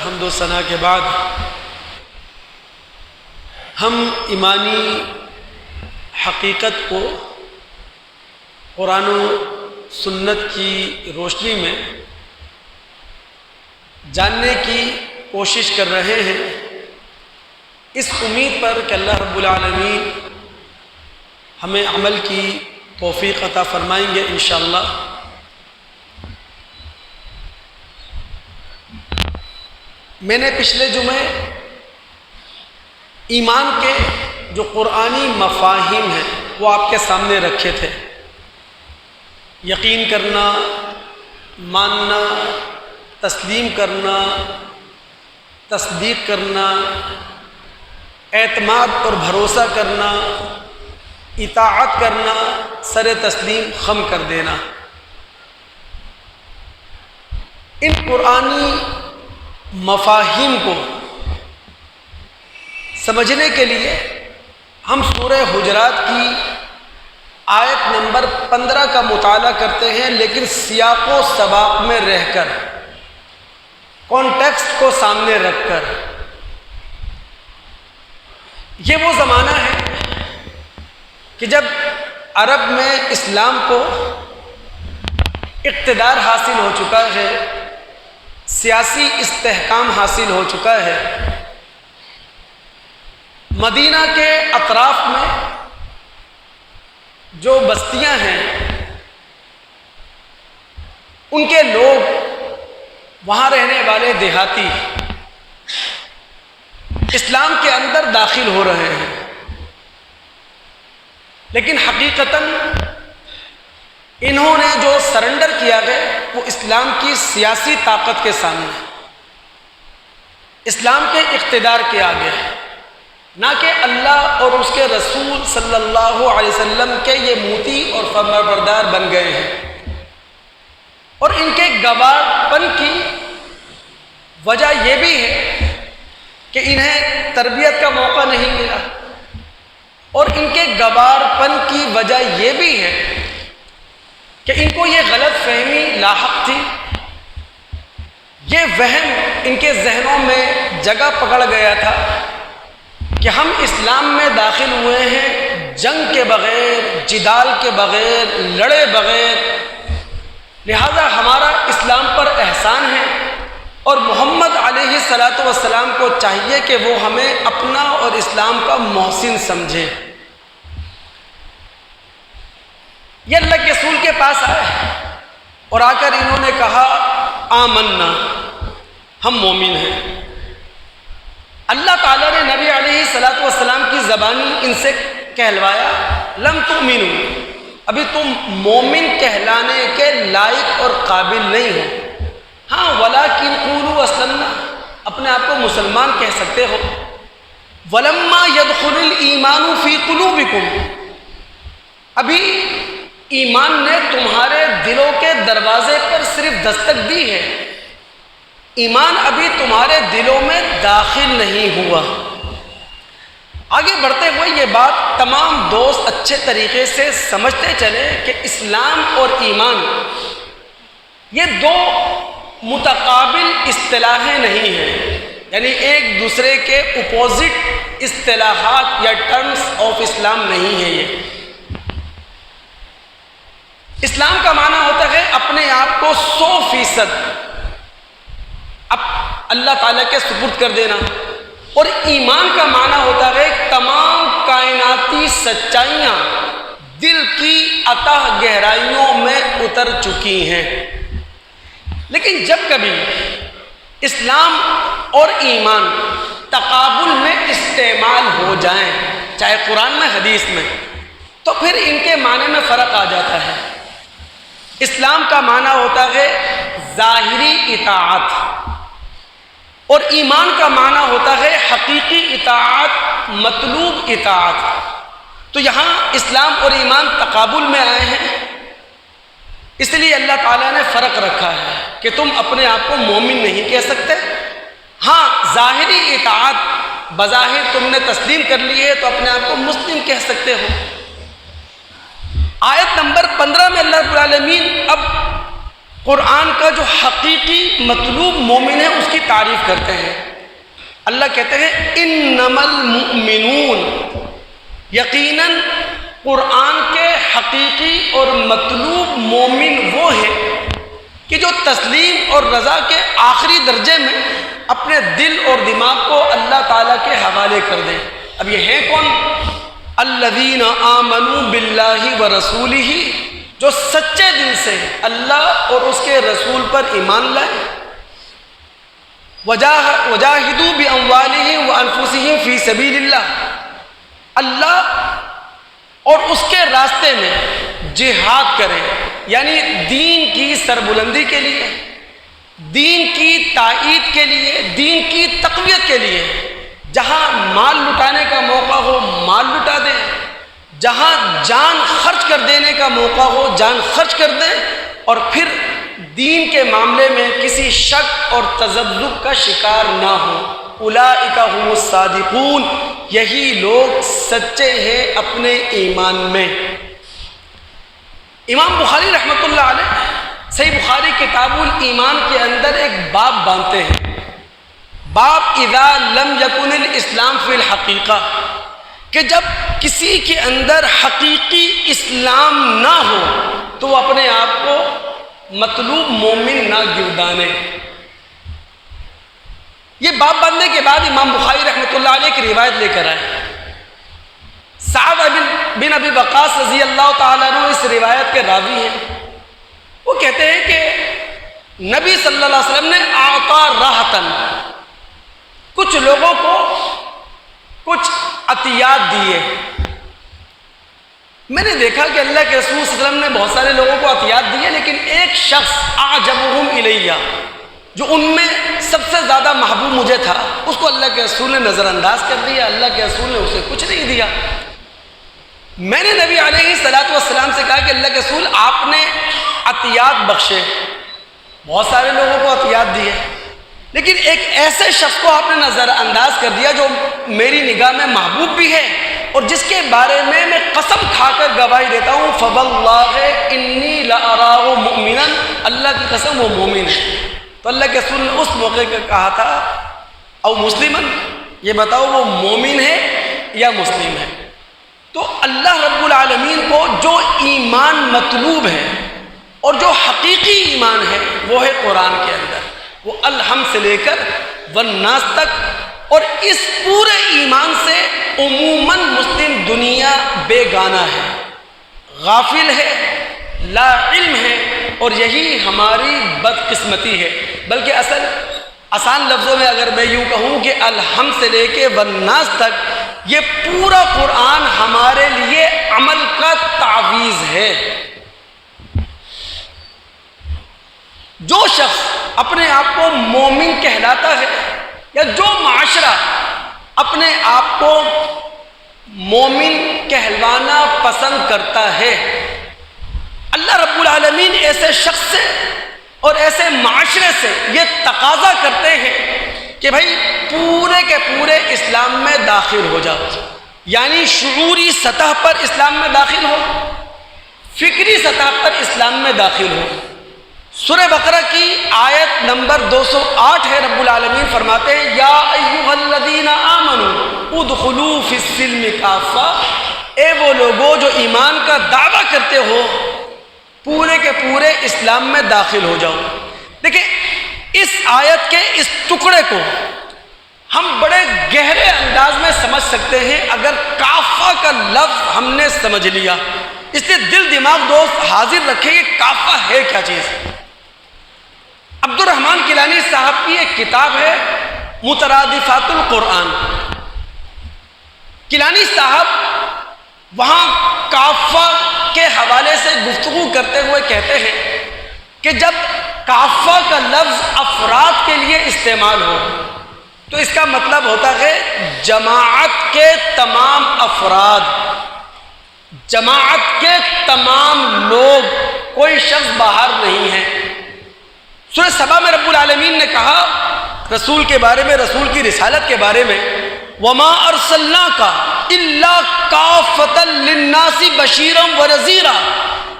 حمد و ثنا کے بعد ہم ایمانی حقیقت کو قرآن و سنت کی روشنی میں جاننے کی کوشش کر رہے ہیں، اس امید پر کہ اللہ رب العالمین ہمیں عمل کی توفیق عطا فرمائیں گے انشاءاللہ۔ میں نے پچھلے جمعے ایمان کے جو قرآنی مفاہیم ہیں وہ آپ کے سامنے رکھے تھے۔ یقین کرنا، ماننا، تسلیم کرنا، تصدیق کرنا، اعتماد اور بھروسہ کرنا، اطاعت کرنا، سر تسلیم خم کر دینا۔ ان قرآنی مفاہیم کو سمجھنے کے لیے ہم سورہ حجرات کی آیت نمبر 15 کا مطالعہ کرتے ہیں، لیکن سیاق و سباق میں رہ کر، کانٹیکسٹ کو سامنے رکھ کر۔ یہ وہ زمانہ ہے کہ جب عرب میں اسلام کو اقتدار حاصل ہو چکا ہے، سیاسی استحکام حاصل ہو چکا ہے۔ مدینہ کے اطراف میں جو بستیاں ہیں ان کے لوگ، وہاں رہنے والے دیہاتی اسلام کے اندر داخل ہو رہے ہیں، لیکن حقیقتاً انہوں نے جو سرنڈر کیا ہے وہ اسلام کی سیاسی طاقت کے سامنے، اسلام کے اقتدار کے آگے ہے، نہ کہ اللہ اور اس کے رسول صلی اللہ علیہ وسلم کے یہ موتی اور فرمانبردار بن گئے ہیں۔ اور ان کے گواہ پن کی وجہ یہ بھی ہے کہ انہیں تربیت کا موقع نہیں ملا، اور ان کے گوار پن کی وجہ یہ بھی ہے کہ ان کو یہ غلط فہمی لاحق تھی، یہ وہم ان کے ذہنوں میں جگہ پکڑ گیا تھا کہ ہم اسلام میں داخل ہوئے ہیں جنگ کے بغیر، جدال کے بغیر، لڑے بغیر، لہذا ہمارا اسلام پر احسان ہے، اور محمد علیہ الصلاۃ والسلام کو چاہیے کہ وہ ہمیں اپنا اور اسلام کا محسن سمجھے۔ یہ اللہ کے رسول کے پاس آئے اور آ کر انہوں نے کہا آمنا، ہم مومن ہیں۔ اللہ تعالیٰ نے نبی علیہ الصلاۃ والسلام کی زبانی ان سے کہلوایا لم تؤمنوا، ابھی تم مومن کہلانے کے لائق اور قابل نہیں ہو۔ ہاں ولکن قولوا اسلمنا، اپنے آپ کو مسلمان کہہ سکتے ہو۔ ولما يدخل الایمان فی قلوبکم، ابھی ایمان نے تمہارے دلوں کے دروازے پر صرف دستک دی ہے، ایمان ابھی تمہارے دلوں میں داخل نہیں ہوا۔ آگے بڑھتے ہوئے یہ بات تمام دوست اچھے طریقے سے سمجھتے چلے کہ اسلام اور ایمان یہ دو متقابل اصطلاحیں نہیں ہیں، یعنی ایک دوسرے کے اپوزٹ اصطلاحات یا ٹرمز آف اسلام نہیں ہے۔ یہ اسلام کا معنی ہوتا ہے اپنے آپ کو 100% اب اللہ تعالیٰ کے سپرد کر دینا، اور ایمان کا معنی ہوتا ہے تمام کائناتی سچائیاں دل کی اتہ گہرائیوں میں اتر چکی ہیں۔ لیکن جب کبھی اسلام اور ایمان تقابل میں استعمال ہو جائیں، چاہے قرآن میں، حدیث میں، تو پھر ان کے معنی میں فرق آ جاتا ہے۔ اسلام کا معنی ہوتا ہے ظاہری اطاعت، اور ایمان کا معنی ہوتا ہے حقیقی اطاعت، مطلوب اطاعت۔ تو یہاں اسلام اور ایمان تقابل میں آئے ہیں، اس لیے اللہ تعالیٰ نے فرق رکھا ہے کہ تم اپنے آپ کو مومن نہیں کہہ سکتے۔ ہاں ظاہری اطاعت بظاہر تم نے تسلیم کر لی ہے تو اپنے آپ کو مسلم کہہ سکتے ہو۔ آیت نمبر 15 میں اللہ رب العالمین اب قرآن کا جو حقیقی مطلوب مومن ہے اس کی تعریف کرتے ہیں۔ اللہ کہتے ہیں انما المؤمنون، یقیناً قرآن کے حقیقی اور مطلوب مومن وہ ہیں کہ جو تسلیم اور رضا کے آخری درجے میں اپنے دل اور دماغ کو اللہ تعالیٰ کے حوالے کر دیں۔ اب یہ ہیں کون؟ الذین آمنوا باللہ ورسولہ، جو سچے دل سے اللہ اور اس کے رسول پر ایمان لائے، وجاہدوا باموالہم وانفسہم فی سبیل اللہ، اللہ اور اس کے راستے میں جہاد کریں، یعنی دین کی سربلندی کے لیے، دین کی تائید کے لیے، دین کی تقویت کے لیے۔ جہاں مال لٹانے کا موقع ہو مال لٹا دیں، جہاں جان خرچ کر دینے کا موقع ہو جان خرچ کر دیں، اور پھر دین کے معاملے میں کسی شک اور تذبذب کا شکار نہ ہو۔ اولئک هم الصادقون، یہی لوگ سچے ہیں اپنے ایمان میں۔ امام بخاری رحمۃ اللہ علیہ صحیح بخاری کتاب الایمان کے اندر ایک باب باندھتے ہیں، باب اذا لم یکن الاسلام فی الحقیقہ، کہ جب کسی کے اندر حقیقی اسلام نہ ہو تو وہ اپنے آپ کو مطلوب مومن نہ گردانے۔ یہ باب باندھنے کے بعد امام بخاری رحمۃ اللہ علیہ کی روایت لے کر آئے۔ سعد بن ابی وقاص رضی اللہ تعالیٰ عنہ اس روایت کے راوی ہیں۔ وہ کہتے ہیں کہ نبی صلی اللہ علیہ وسلم نے اعطا راحتن، کچھ لوگوں کو کچھ عطیات دیے۔ میں نے دیکھا کہ اللہ کے رسول صلی اللہ علیہ وسلم نے بہت سارے لوگوں کو عطیات دیے، لیکن ایک شخص اعجبہم الیہ، جو ان میں سب سے زیادہ محبوب مجھے تھا، اس کو اللہ کے رسول نے نظر انداز کر دیا، اللہ کے رسول نے اسے کچھ نہیں دیا۔ میں نے نبی علیہ الصلوۃ والسلام سے کہا کہ اللہ کے رسول آپ نے عطیات بخشے، بہت سارے لوگوں کو عطیات دیے، لیکن ایک ایسے شخص کو آپ نے نظر انداز کر دیا جو میری نگاہ میں محبوب بھی ہے اور جس کے بارے میں قسم کھا کر گواہی دیتا ہوں فواللہ انی لأراہ مؤمنا، اللہ کی قسم وہ مومن ہے۔ تو اللہ کے رسول نے اس موقع کا کہا تھا او مسلمن، یہ بتاؤ وہ مومن ہے یا مسلم ہے۔ تو اللہ رب العالمین کو جو ایمان مطلوب ہے اور جو حقیقی ایمان ہے وہ ہے قرآن کے اندر، وہ الحمد سے لے کر والناس تک، اور اس پورے ایمان سے عموماً مسلم دنیا بیگانہ ہے، غافل ہے، لا علم ہے، اور یہی ہماری بدقسمتی ہے۔ بلکہ آسان لفظوں میں اگر میں یوں کہوں کہ الحمد سے لے کے والناس تک یہ پورا قرآن ہمارے لیے عمل کا تعویذ ہے۔ جو شخص اپنے آپ کو مومن کہلاتا ہے یا جو معاشرہ اپنے آپ کو مومن کہلوانا پسند کرتا ہے، اللہ رب العالمین ایسے شخص سے اور ایسے معاشرے سے یہ تقاضا کرتے ہیں کہ بھائی پورے کے پورے اسلام میں داخل ہو جاؤ، یعنی شعوری سطح پر اسلام میں داخل ہو، فکری سطح پر اسلام میں داخل ہو۔ سورہ بقرہ کی آیت نمبر 208 ہے، رب العالمین فرماتے ہیں یا ایھا الذین آمنوا ادخلوا فی السلم کافہ، اے وہ لوگوں جو ایمان کا دعویٰ کرتے ہو پورے کے پورے اسلام میں داخل ہو جاؤ۔ دیکھیں اس آیت کے اس ٹکڑے کو ہم بڑے گہرے انداز میں سمجھ سکتے ہیں اگر کافہ کا لفظ ہم نے سمجھ لیا۔ اس لیے دل دماغ دوست حاضر رکھیں کہ کافہ ہے کیا چیز۔ عبد الرحمن کیلانی صاحب کی ایک کتاب ہے مترادفات القرآن۔ کیلانی صاحب وہاں کافہ کے حوالے سے گفتگو کرتے ہوئے کہتے ہیں کہ جب کافہ کا لفظ افراد کے لیے استعمال ہو تو اس کا مطلب ہوتا ہے جماعت کے تمام افراد، جماعت کے تمام لوگ، کوئی شخص باہر نہیں ہے۔ سورہ سبا میں رب العالمین نے کہا رسول کے بارے میں، رسول کی رسالت کے بارے میں وما ارسلناک الا کافۃ للناس بشیرا ونذیرا،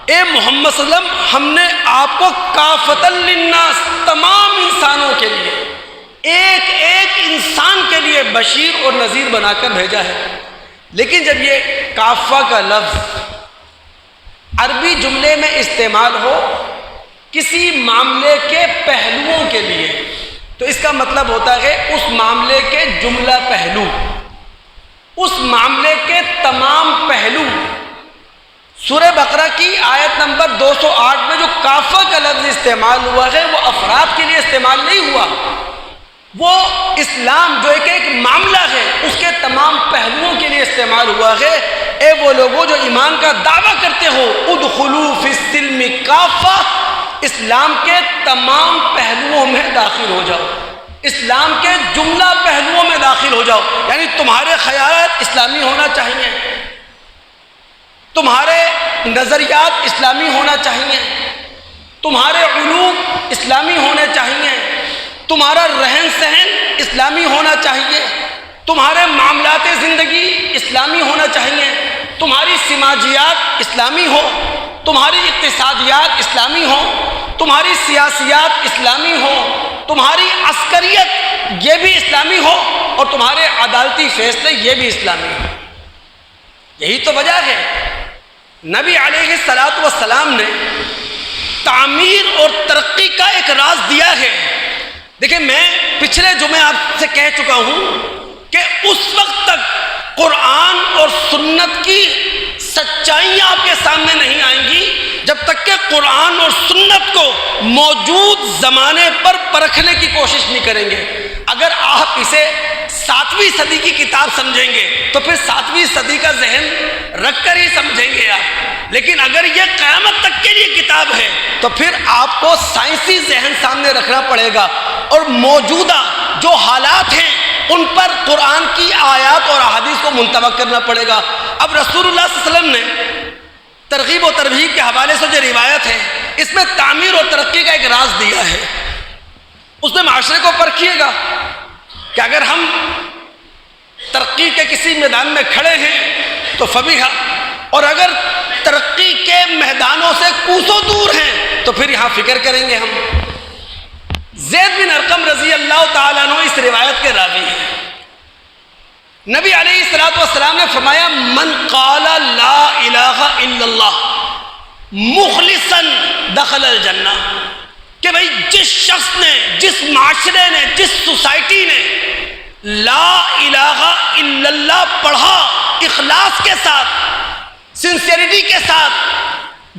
اے محمد صلی اللہ علیہ وسلم ہم نے آپ کو کافۃ للناس تمام انسانوں کے لیے ایک ایک انسان کے لیے بشیر اور نذیر بنا کر بھیجا ہے۔ لیکن جب یہ کافہ کا لفظ عربی جملے میں استعمال ہو کسی معاملے کے پہلوؤں کے لیے تو اس کا مطلب ہوتا ہے اس معاملے کے جملہ پہلو، اس معاملے کے تمام پہلو۔ سورہ بقرہ کی آیت نمبر 208 میں جو کافہ کا لفظ استعمال ہوا ہے وہ افراد کے لیے استعمال نہیں ہوا، وہ اسلام جو ایک معاملہ ہے اس کے تمام پہلوؤں کے لیے استعمال ہوا ہے۔ اے وہ لوگوں جو ایمان کا دعویٰ کرتے ہو ادخلوا فی السلم کافہ، اسلام کے تمام پہلوؤں میں داخل ہو جاؤ، اسلام کے جملہ پہلوؤں میں داخل ہو جاؤ، یعنی تمہارے خیالات اسلامی ہونا چاہیے، تمہارے نظریات اسلامی ہونا چاہیے، تمہارے علوم اسلامی ہونے چاہیے، تمہارا رہن سہن اسلامی ہونا چاہیے، تمہارے معاملات زندگی اسلامی ہونا چاہیے، تمہاری سماجیات اسلامی ہو، تمہاری اقتصادیات اسلامی ہو، تمہاری سیاسیات اسلامی ہو، تمہاری عسکریت یہ بھی اسلامی ہو، اور تمہارے عدالتی فیصلے یہ بھی اسلامی ہو۔ یہی تو وجہ ہے نبی علیہ الصلوۃ والسلام نے تعمیر اور ترقی کا ایک راز دیا ہے۔ دیکھیں میں پچھلے جمعے آپ سے کہہ چکا ہوں کہ اس وقت تک قرآن اور سنت کی سچائیاں آپ کے سامنے نہیں آئیں گی جب تک کہ قرآن اور سنت کو موجود زمانے پر پرکھنے کی کوشش نہیں کریں گے۔ اگر آپ اسے 7ویں صدی کی کتاب سمجھیں گے تو پھر 7ویں صدی کا ذہن رکھ کر ہی سمجھیں گے آپ، لیکن اگر یہ قیامت تک کے لیے کتاب ہے تو پھر آپ کو سائنسی ذہن سامنے رکھنا پڑے گا، اور موجودہ جو حالات ہیں ان پر قرآن کی آیات اور احادیث کو منطبق کرنا پڑے گا۔ اب رسول اللہ صلی اللہ علیہ وسلم نے ترغیب و ترہیب کے حوالے سے جو روایت ہے اس میں تعمیر اور ترقی کا ایک راز دیا ہے، اس میں معاشرے کو پرکھیے گا کہ اگر ہم ترقی کے کسی میدان میں کھڑے ہیں تو فبیہا، اور اگر ترقی کے میدانوں سے کوسوں دور ہیں تو پھر یہاں فکر کریں گے ہم۔ زید بن ارقم رضی اللہ تعالیٰ عنہ اس روایت کے راوی ہیں۔ نبی علیہ الصلوۃ والسلام نے فرمایا من قال لا الہ الا اللہ مخلصا دخل الجنہ، کہ بھئی جس شخص نے، جس معاشرے نے، جس سوسائٹی نے لا الہ الا اللہ پڑھا اخلاص کے ساتھ، سنسیریٹی کے ساتھ،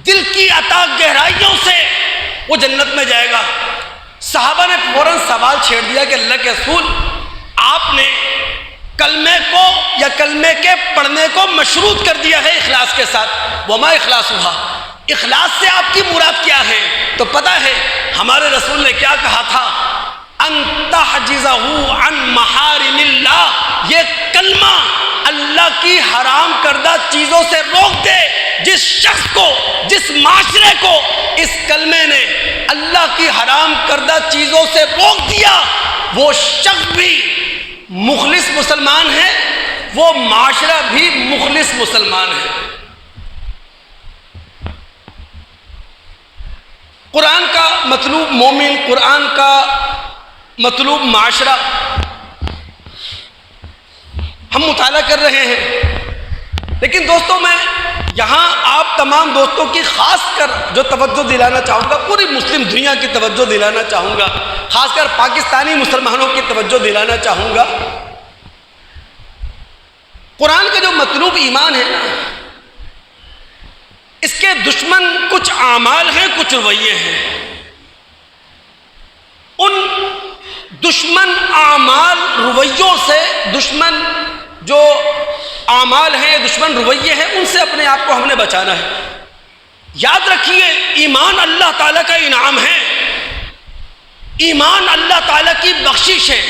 دل کی عطا گہرائیوں سے، وہ جنت میں جائے گا۔ صحابہ نے فوراً سوال چھیڑ دیا کہ اللہ کے رسول آپ نے کلمے کو یا کلمے کے پڑھنے کو مشروط کر دیا ہے اخلاص کے ساتھ، وما اخلاص ہوا، اخلاص سے آپ کی مراد کیا ہے؟ تو پتہ ہے ہمارے رسول نے کیا کہا تھا؟ ان تحجزہ عن محارم اللہ، یہ کلمہ اللہ کی حرام کردہ چیزوں سے روک دے۔ جس شخص کو، جس معاشرے کو اس کلمے نے اللہ کی حرام کردہ چیزوں سے روک دیا، وہ شخص بھی مخلص مسلمان ہے، وہ معاشرہ بھی مخلص مسلمان ہے۔ قرآن کا مطلوب مومن، قرآن کا مطلوب معاشرہ ہم مطالعہ کر رہے ہیں، لیکن دوستوں میں یہاں آپ تمام دوستوں کی خاص کر جو توجہ دلانا چاہوں گا، پوری مسلم دنیا کی توجہ دلانا چاہوں گا، خاص کر پاکستانی مسلمانوں کی توجہ دلانا چاہوں گا، قرآن کا جو مطلوب ایمان ہے نا، اس کے دشمن کچھ اعمال ہیں، کچھ رویے ہیں۔ ان دشمن اعمال رویوں سے، دشمن جو اعمال ہیں، دشمن رویے ہیں، ان سے اپنے آپ کو ہم نے بچانا ہے۔ یاد رکھیے ایمان اللہ تعالیٰ کا انعام ہے، ایمان اللہ تعالیٰ کی بخشش ہے،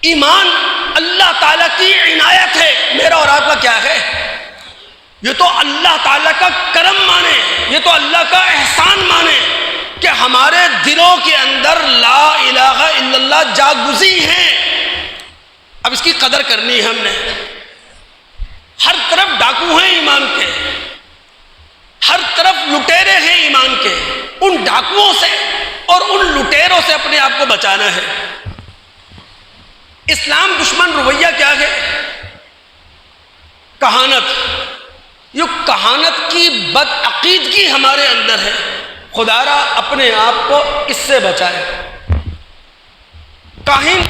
ایمان اللہ تعالیٰ کی عنایت ہے۔ میرا اور آپ کا کیا ہے؟ یہ تو اللہ تعالیٰ کا کرم مانے، یہ تو اللہ کا احسان مانے کہ ہمارے دلوں کے اندر لا الہ الا اللہ جاگزی ہیں۔ اب اس کی قدر کرنی ہے ہم نے۔ ہر طرف ڈاکو ہیں ایمان کے، ہر طرف لٹیرے ہیں ایمان کے، ان ڈاکوؤں سے اور ان لٹیروں سے اپنے آپ کو بچانا ہے۔ اسلام دشمن رویہ کیا ہے؟ کہانت۔ یہ کہانت کی بدعقیدگی ہمارے اندر ہے، خدا را اپنے آپ کو اس سے بچائے۔ کاہن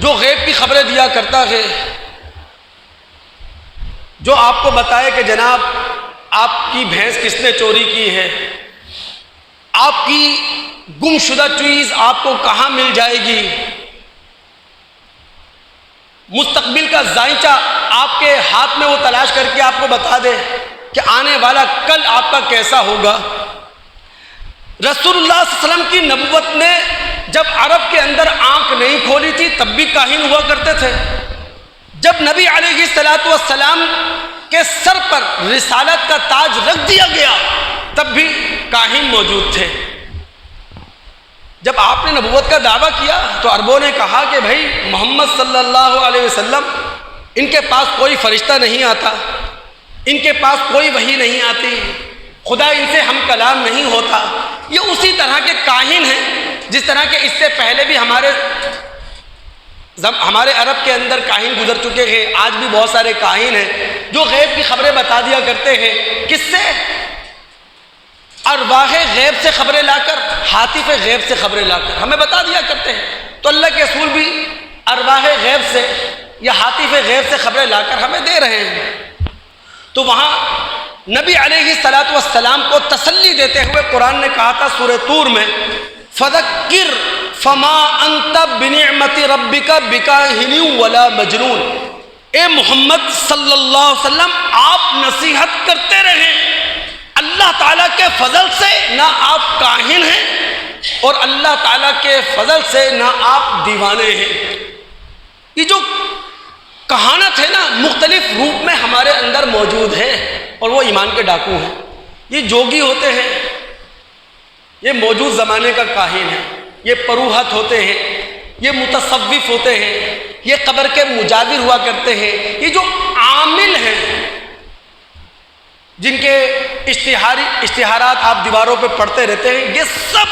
جو غیب کی خبریں دیا کرتا ہے، جو آپ کو بتائے کہ جناب آپ کی بھینس کس نے چوری کی ہے، آپ کی گم شدہ چیز آپ کو کہاں مل جائے گی، مستقبل کا ذائچہ آپ کے ہاتھ میں وہ تلاش کر کے آپ کو بتا دے کہ آنے والا کل آپ کا کیسا ہوگا۔ رسول اللہ صلی اللہ علیہ وسلم کی نبوت نے جب عرب کے اندر آنکھ نہیں کھولی تھی تب بھی کاہن ہوا کرتے تھے۔ جب نبی علیہ السلام کے سر پر رسالت کا تاج رکھ دیا گیا تب بھی کاہن موجود تھے۔ جب آپ نے نبوت کا دعویٰ کیا تو عربوں نے کہا کہ بھائی محمد صلی اللہ علیہ وسلم ان کے پاس کوئی فرشتہ نہیں آتا، ان کے پاس کوئی وحی نہیں آتی، خدا ان سے ہم کلام نہیں ہوتا۔ یہ اسی طرح کے کاہن ہیں جس طرح کہ اس سے پہلے بھی ہمارے عرب کے اندر کاہن گزر چکے ہیں۔ آج بھی بہت سارے کاہن ہیں جو غیب کی خبریں بتا دیا کرتے ہیں۔ کس سے؟ ارواح غیب سے خبریں لا کر، ہاتف غیب سے خبریں لا کر ہمیں بتا دیا کرتے ہیں۔ تو اللہ کے رسول بھی ارواح غیب سے یا ہاتف غیب سے خبریں لا کر ہمیں دے رہے ہیں۔ تو وہاں نبی علیہ السلام کو تسلی دیتے ہوئے قرآن نے کہا تھا سورہ طور میں، فذکر فما انت بنعمت ربک بکاہن ولا مجنون۔ اے محمد صلی اللہ علیہ وسلم آپ نصیحت کرتے رہیں، اللہ تعالیٰ کے فضل سے نہ آپ کاہن ہیں اور اللہ تعالیٰ کے فضل سے نہ آپ دیوانے ہیں۔ یہ جو کہانت ہے نا مختلف روپ میں ہمارے اندر موجود ہے، اور وہ ایمان کے ڈاکو ہیں۔ یہ جوگی ہوتے ہیں، یہ موجود زمانے کا کاہن ہے، یہ پروہت ہوتے ہیں، یہ متصوف ہوتے ہیں، یہ قبر کے مجاور ہوا کرتے ہیں۔ یہ جو عامل ہیں جن کے اشتہارات آپ دیواروں پہ پڑھتے رہتے ہیں، یہ سب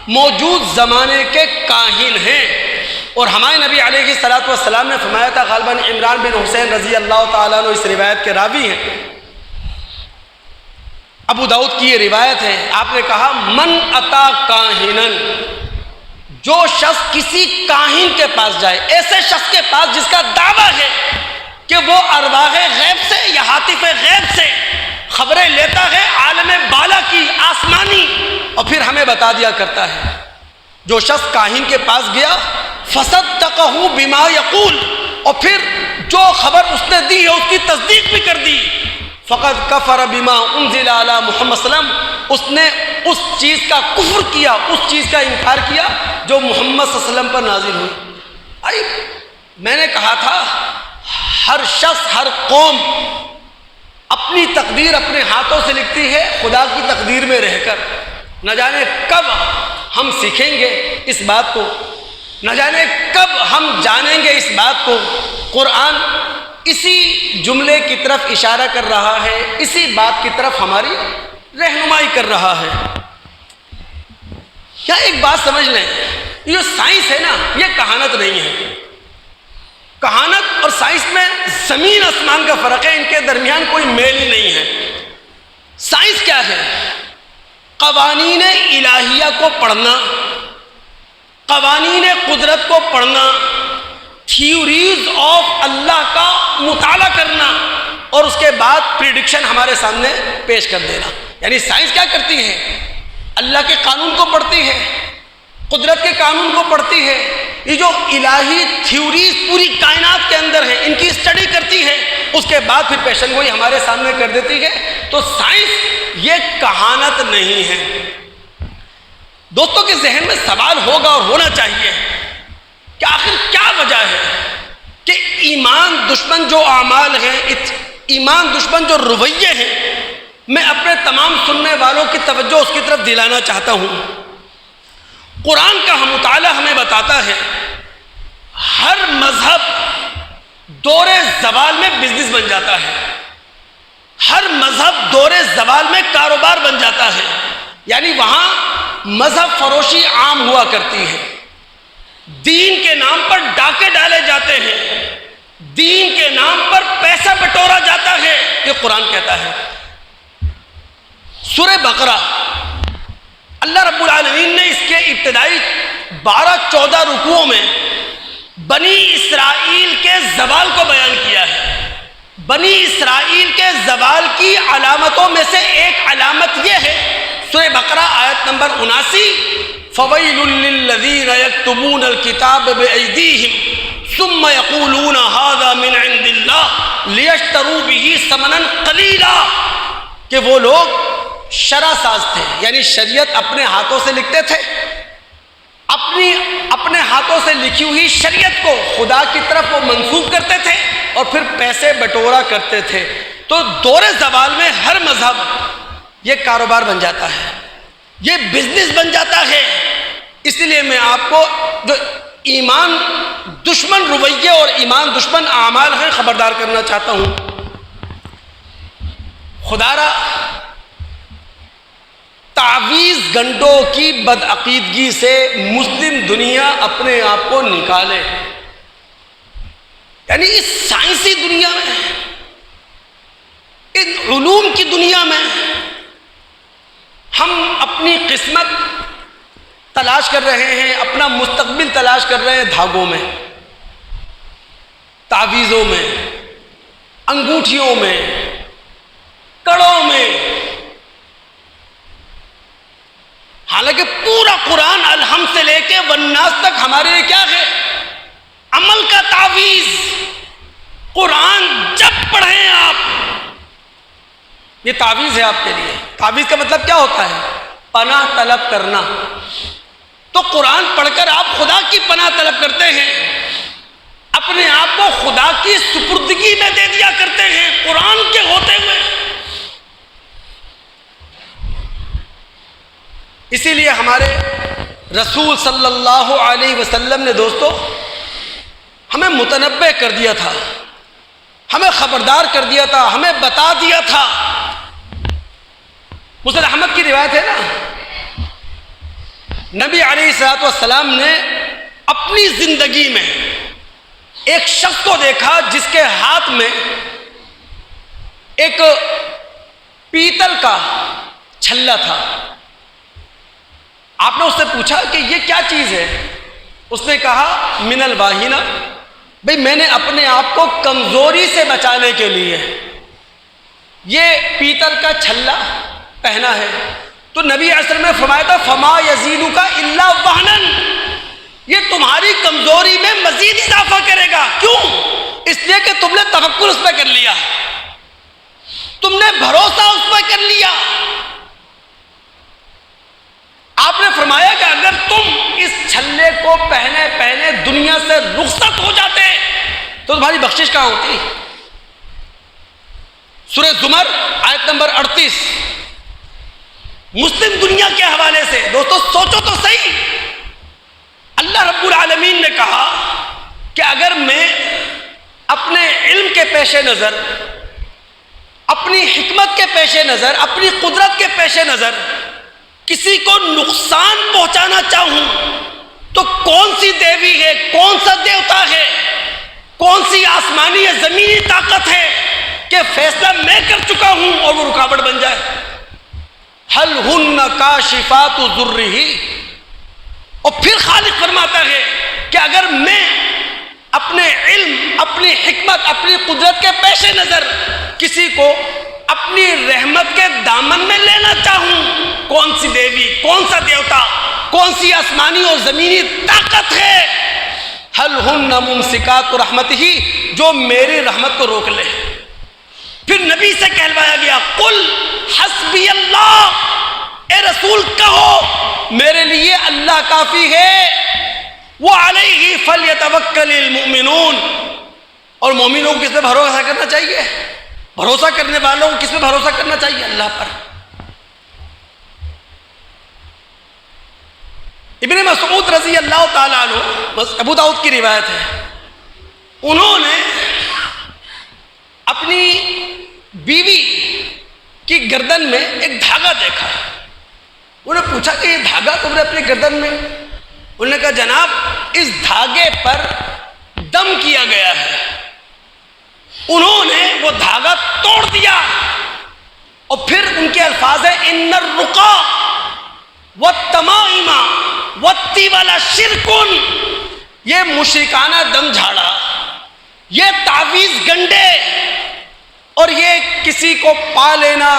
موجود زمانے کے کاہن ہیں۔ اور ہمارے نبی علیہ السلام نے فرمایا تھا، غالباً عمران بن حسین رضی اللہ تعالیٰ عنہ اس روایت کے راوی ہیں، ابو داؤد کی یہ روایت ہے، آپ نے کہا من اتا کاہنن، جو شخص کسی کاہن کے پاس جائے، ایسے شخص کے پاس جس کا دعویٰ ہے کہ وہ ارواح غیب سے یا ہاتف غیب سے خبریں لیتا ہے، عالم بالا کی، آسمانی، اور پھر ہمیں بتا دیا کرتا ہے۔ جو شخص کاہن کے پاس گیا فصدقہ بما یقول، اور پھر جو خبر اس نے دی ہے اس کی تصدیق بھی کر دی، فقد کفر بما انزل علی محمد صلی اللہ علیہ وسلم، اس نے اس چیز کا کفر کیا، اس چیز کا انکار کیا جو محمد صلی اللہ علیہ وسلم پر نازل ہوئی۔ میں نے کہا تھا ہر شخص، ہر قوم اپنی تقدیر اپنے ہاتھوں سے لکھتی ہے، خدا کی تقدیر میں رہ کر۔ نہ جانے کب ہم سیکھیں گے اس بات کو، نہ جانے کب ہم جانیں گے اس بات کو۔ قرآن اسی جملے کی طرف اشارہ کر رہا ہے، اسی بات کی طرف ہماری رہنمائی کر رہا ہے۔ کیا ایک بات سمجھ لیں، یہ سائنس ہے نا، یہ کہانت نہیں ہے۔ کہانت اور سائنس میں زمین آسمان کا فرق ہے، ان کے درمیان کوئی میل ہی نہیں ہے۔ سائنس کیا ہے؟ قوانین الہیہ کو پڑھنا، قوانین قدرت کو پڑھنا، تھیوریز آف اللہ کا مطالعہ کرنا، اور اس کے بعد پریڈکشن ہمارے سامنے پیش کر دینا۔ یعنی سائنس کیا کرتی ہے؟ اللہ کے قانون کو پڑھتی ہے، قدرت کے قانون کو پڑھتی ہے، یہ جو الہی تھیوریز پوری کائنات کے اندر ہیں ان کی اسٹڈی کرتی ہے، اس کے بعد پھر پیشن گوئی ہمارے سامنے کر دیتی ہے۔ تو سائنس یہ کہانت نہیں ہے۔ دوستوں کے ذہن میں سوال ہوگا اور ہونا چاہیے کہ آخر کیا وجہ ہے کہ ایمان دشمن جو اعمال ہیں، ایمان دشمن جو رویے ہیں، میں اپنے تمام سننے والوں کی توجہ اس کی طرف دلانا چاہتا ہوں۔ قرآن کا مطالعہ ہمیں بتاتا ہے ہر مذہب دور زوال میں بزنس بن جاتا ہے، ہر مذہب دور زوال میں کاروبار بن جاتا ہے، یعنی وہاں مذہب فروشی عام ہوا کرتی ہے، دین کے نام پر ڈاکے ڈالے جاتے ہیں، دین کے نام پر پیسہ بٹورا جاتا ہے، یہ قرآن کہتا ہے۔ سورہ بقرہ اللہ رب العالمین نے اس کے ابتدائی 12-14 رکوعوں میں بنی اسرائیل کے زوال کو بیان کیا ہے۔ بنی اسرائیل کے زوال کی علامتوں میں سے ایک علامت یہ ہے، سورہ بقرہ آیت نمبر 79، فَوَيْلٌ لِّلَّذِينَ يَكْتُبُونَ الْكِتَابَ بِأَيْدِيهِمْ ثُمَّ يَقُولُونَ هَذَا مِنْ عِنْدِ اللَّهِ لِيَشْتَرُوا بِهِ ثَمَنًا قَلِيلًا، کہ وہ لوگ شرع ساز تھے، یعنی شریعت اپنے ہاتھوں سے لکھتے تھے، اپنے ہاتھوں سے لکھی ہوئی شریعت کو خدا کی طرف وہ منسوب کرتے تھے اور پھر پیسے بٹورا کرتے تھے۔ تو دور زوال میں ہر مذہب یہ کاروبار بن جاتا ہے، یہ بزنس بن جاتا ہے۔ اس لیے میں آپ کو جو ایمان دشمن رویے اور ایمان دشمن اعمال ہیں خبردار کرنا چاہتا ہوں۔ خدا را تعویذ گنڈوں کی بدعقیدگی سے مسلم دنیا اپنے آپ کو نکالے، یعنی اس سائنسی دنیا میں، ان علوم کی دنیا میں ہم اپنی قسمت تلاش کر رہے ہیں، اپنا مستقبل تلاش کر رہے ہیں دھاگوں میں، تعویذوں میں، انگوٹھیوں میں، کڑوں میں، حالانکہ پورا قرآن الحم سے لے کے والناس تک ہمارے لیے کیا ہے؟ عمل کا تعویذ۔ قرآن جب پڑھیں آپ، یہ تعویذ ہے آپ کے لیے۔ تعویذ کا مطلب کیا ہوتا ہے؟ پناہ طلب کرنا۔ تو قرآن پڑھ کر آپ خدا کی پناہ طلب کرتے ہیں، اپنے آپ کو خدا کی سپردگی میں دے دیا کرتے ہیں قرآن کے ہوتے ہوئے۔ اسی لیے ہمارے رسول صلی اللہ علیہ وسلم نے دوستو ہمیں متنبہ کر دیا تھا، ہمیں خبردار کر دیا تھا، ہمیں بتا دیا تھا۔ مسند احمد کی روایت ہے نا، نبی علیہ الصلوۃ والسلام نے اپنی زندگی میں ایک شخص کو دیکھا جس کے ہاتھ میں ایک پیتل کا چھلا تھا۔ آپ نے اس سے پوچھا کہ یہ کیا چیز ہے؟ اس نے کہا من الواہینہ، بھئی میں نے اپنے آپ کو کمزوری سے بچانے کے لیے یہ پیتل کا چھلا پہنا ہے۔ تو نبی علیہ السلام نے فرمایا تھا فما یزیدک الا وہنا، یہ تمہاری کمزوری میں مزید اضافہ کرے گا۔ کیوں؟ اس لیے کہ تم نے توکل اس پہ کر لیا، تم نے بھروسہ اس پہ کر لیا۔ آپ نے فرمایا کہ اگر تم اس چھلے کو پہنے پہنے دنیا سے رخصت ہو جاتے تو تمہاری بخشش کہاں ہوتی؟ سورہ زمر آیت نمبر 38۔ مسلم دنیا کے حوالے سے دوستو سوچو تو صحیح، اللہ رب العالمین نے کہا کہ اگر میں اپنے علم کے پیش نظر، اپنی حکمت کے پیش نظر، اپنی قدرت کے پیش نظر کسی کو نقصان پہنچانا چاہوں تو کون سی دیوی ہے، کون سا دیوتا ہے، کون سی آسمانی یا زمینی طاقت ہے کہ فیصلہ میں کر چکا ہوں اور وہ رکاوٹ بن جائے؟ حل ہن کاشفات ضرہ، اور پھر خالق فرماتا ہے کہ اگر میں اپنے علم، اپنی حکمت، اپنی قدرت کے پیش نظر کسی کو اپنی رحمت کے دامن میں لینا چاہوں، کون سی دیوی، کون سا دیوتا، کون سی آسمانی اور زمینی طاقت ہے حل ہن ممسکات رحمتہ، جو میری رحمت کو روک لے؟ پھر نبی سے کہلوایا گیا قل حسبی اللہ، اے رسول کہو میرے لیے اللہ کافی ہے، وعلیہ فلیتوکل المؤمنون، اور مومنوں کو کس پہ بھروسہ کرنا چاہیے؟ بھروسہ کرنے والوں کو کس پہ بھروسہ کرنا چاہیے؟ اللہ پر۔ ابن مسعود رضی اللہ تعالیٰ عنہ، ابو داؤد کی روایت ہے، انہوں نے اپنی بیوی کی گردن میں ایک دھاگا دیکھا. انہوں نے پوچھا کہ یہ دھاگا تم نے اپنی گردن میں؟ انہوں نے کہا جناب اس دھاگے پر دم کیا گیا ہے. انہوں نے وہ دھاگا توڑ دیا اور پھر ان کے الفاظ ہیں ان الرقا والتمائم والطیول شرک. یہ مشرکانہ دم جھاڑا، یہ تعویذ گنڈے اور یہ کسی کو پا لینا،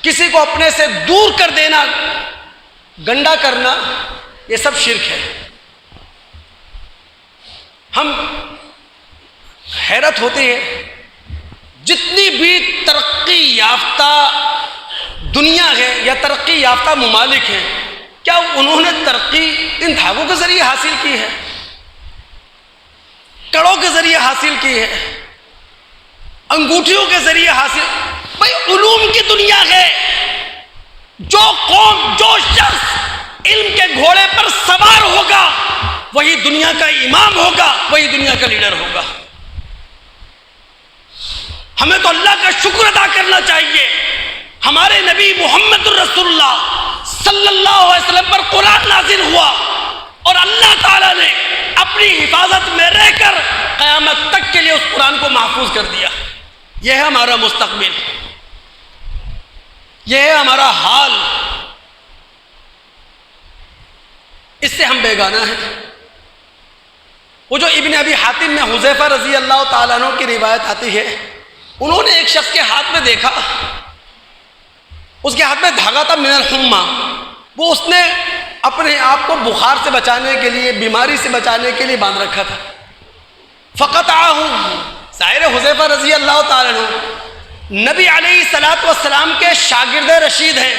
کسی کو اپنے سے دور کر دینا، گنڈا کرنا، یہ سب شرک ہے. ہم حیرت ہوتی ہے جتنی بھی ترقی یافتہ دنیا ہے یا ترقی یافتہ ممالک ہیں، کیا انہوں نے ترقی ان دھاگوں کے ذریعے حاصل کی ہے؟ کڑوں کے ذریعے حاصل کی ہے؟ انگوٹھیوں کے ذریعے حاصل؟ بھائی علوم کی دنیا ہے. جو قوم، جو شخص علم کے گھوڑے پر سوار ہوگا وہی دنیا کا امام ہوگا، وہی دنیا کا لیڈر ہوگا. ہمیں تو اللہ کا شکر ادا کرنا چاہیے. ہمارے نبی محمد الرسول اللہ صلی اللہ علیہ وسلم پر قرآن نازل ہوا اور اللہ تعالیٰ نے اپنی حفاظت میں رہ کر قیامت تک کے لیے اس قرآن کو محفوظ کر دیا. یہ ہے ہمارا مستقبل، یہ ہے ہمارا حال. اس سے ہم بیگانہ ہیں. وہ جو ابن ابی حاتم میں حذیفہ رضی اللہ تعالیٰ عنہ کی روایت آتی ہے، انہوں نے ایک شخص کے ہاتھ میں دیکھا، اس کے ہاتھ میں دھاگا تھا من الحمہ. وہ اس نے اپنے آپ کو بخار سے بچانے کے لیے، بیماری سے بچانے کے لیے باندھ رکھا تھا. فقطعہ، ظاہر حذیفہ رضی اللہ تعالیٰ عنہ نبی علیہ الصلوۃ والسلام کے شاگرد رشید ہیں.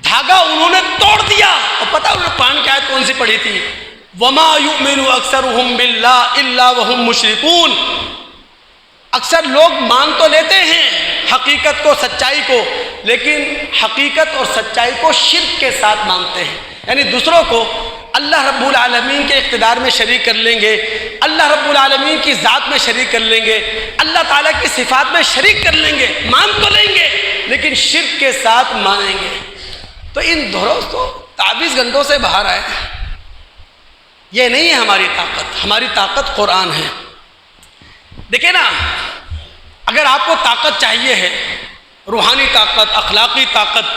دھاگا انہوں نے توڑ دیا. اور پتہ انہوں نے قرآن کی آیت کون سی پڑھی تھی؟ وما یؤمن اکثرهم باللہ الا وهم مشرکون. اکثر لوگ مان تو لیتے ہیں حقیقت کو، سچائی کو، لیکن حقیقت اور سچائی کو شرک کے ساتھ مانتے ہیں. یعنی دوسروں کو اللہ رب العالمین کے اقتدار میں شریک کر لیں گے، اللہ رب العالمین کی ذات میں شریک کر لیں گے، اللہ تعالیٰ کی صفات میں شریک کر لیں گے، مان تو لیں گے لیکن شرک کے ساتھ مانیں گے. تو ان دوستوں تعویذ گنڈوں سے باہر آئے. یہ نہیں ہے ہماری طاقت. ہماری طاقت قرآن ہے. دیکھیں نا، اگر آپ کو طاقت چاہیے ہے، روحانی طاقت، اخلاقی طاقت،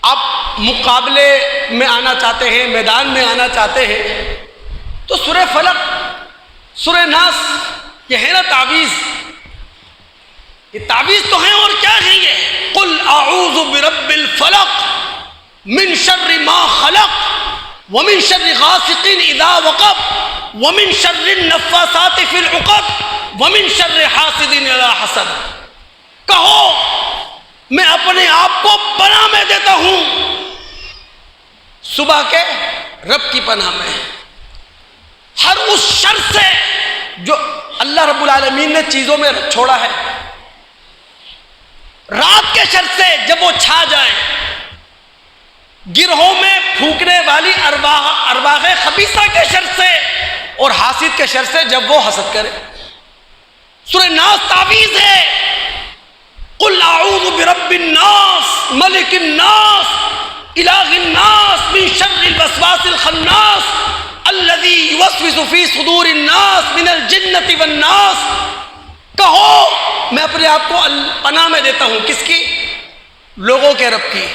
آپ مقابلے میں آنا چاہتے ہیں، میدان میں آنا چاہتے ہیں، تو سورہ فلق، سورہ ناس، یہ ہے نا تعویذ. یہ تعویذ تو ہیں اور کیا ہیں یہ؟ قل اعوذ برب الفلق من شر ما خلق ومن شر غاسق اذا وقب ومن شر النفاثات فی العقد ومن شر حاسد اذا حسد. کہو میں اپنے آپ کو پناہ میں دیتا ہوں صبح کے رب کی پناہ میں، ہر اس شر سے جو اللہ رب العالمین نے چیزوں میں چھوڑا ہے، رات کے شر سے جب وہ چھا جائے، گرہوں میں پھونکنے والی ارواح خبیثہ کے شر سے، اور حاسد کے شر سے جب وہ حسد کرے. سورہ ناس تعویذ ہے. قل اعوذ برب الناس ملک الناس الہ الناس من شر الوسواس الخناس الذی یوسوس فی صدور الناس من الجنۃ والناس. کہو میں اپنے آپ کو پناہ میں دیتا ہوں. کس کی؟ لوگوں کے رب کی،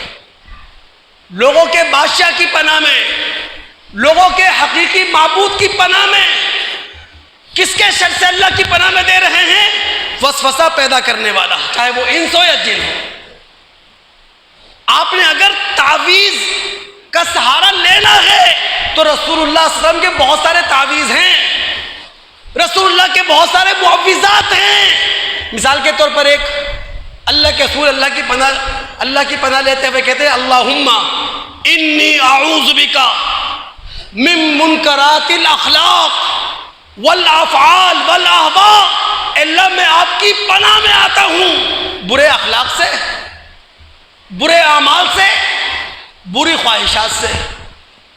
لوگوں کے بادشاہ کی پناہ میں، لوگوں کے حقیقی معبود کی پناہ میں. کس کے شر سے اللہ کی پناہ میں دے رہے ہیں؟ وسوسہ پیدا کرنے والا، چاہے وہ انس ہو یا جن ہو. آپ نے اگر تعویذ کا سہارا لینا ہے تو رسول اللہ صلی اللہ علیہ وسلم کے بہت سارے تعویذ ہیں، رسول اللہ کے بہت سارے معوذات ہیں. مثال کے طور پر ایک اللہ کے رسول اللہ کی پناہ لیتے ہوئے کہتے ہیں اللہم انی اعوذ بک من منکرات الاخلاق والافعال والاہواء. اللہ میں آپ کی پناہ میں آتا ہوں برے اخلاق سے، برے اعمال سے، بری خواہشات سے.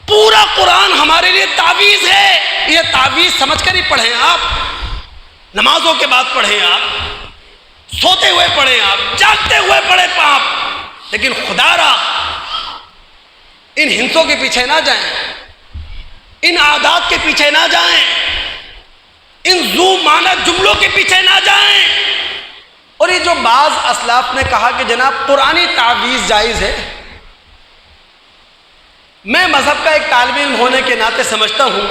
پورا قرآن ہمارے لیے تعویذ ہے. یہ تعویذ سمجھ کر ہی پڑھیں آپ، نمازوں کے بعد پڑھیں آپ. سوتے ہوئے پڑھیں آپ، جاگتے ہوئے پڑھیں آپ، لیکن خدا را ان ہنسوں کے پیچھے نہ جائیں، ان عادات کے پیچھے نہ جائیں، ان ذو معنی جملوں کے پیچھے نہ جائیں۔ اور یہ جو بعض اسلاف نے کہا کہ جناب قرآنی تعویذ جائز ہے، میں مذہب کا ایک طالب علم ہونے کے ناطے سمجھتا ہوں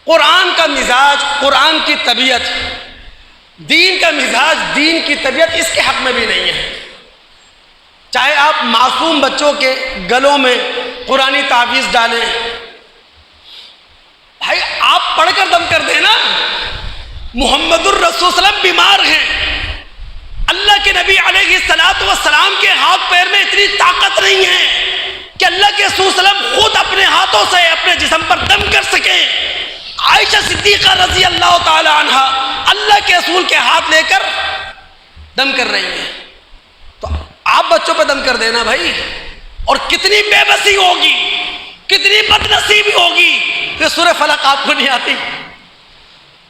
قرآن کا مزاج، قرآن کی طبیعت، دین کا مزاج، دین کی طبیعت اس کے حق میں بھی نہیں ہے۔ چاہے آپ معصوم بچوں کے گلوں میں قرآنی تعویذ ڈالیں، بھائی آپ پڑھ کر دم کر دیں نا۔ محمد الرسول صلی اللہ علیہ وسلم بیمار ہیں، اللہ کے نبی علیہ السلام کے ہاتھ پیر میں اتنی طاقت نہیں ہے کہ اللہ کے رسول صلی اللہ علیہ وسلم خود اپنے ہاتھوں سے اپنے جسم پر دم کر سکیں۔ عائشہ صدیقہ رضی اللہ تعالی عنہ اللہ کے رسول کے ہاتھ لے کر دم کر رہی ہیں، تو آپ بچوں پہ دم کر دینا بھائی۔ اور کتنی بے بسی ہوگی، کتنی بد نصیبی ہوگی کہ سورہ فلق آپ کو نہیں آتی،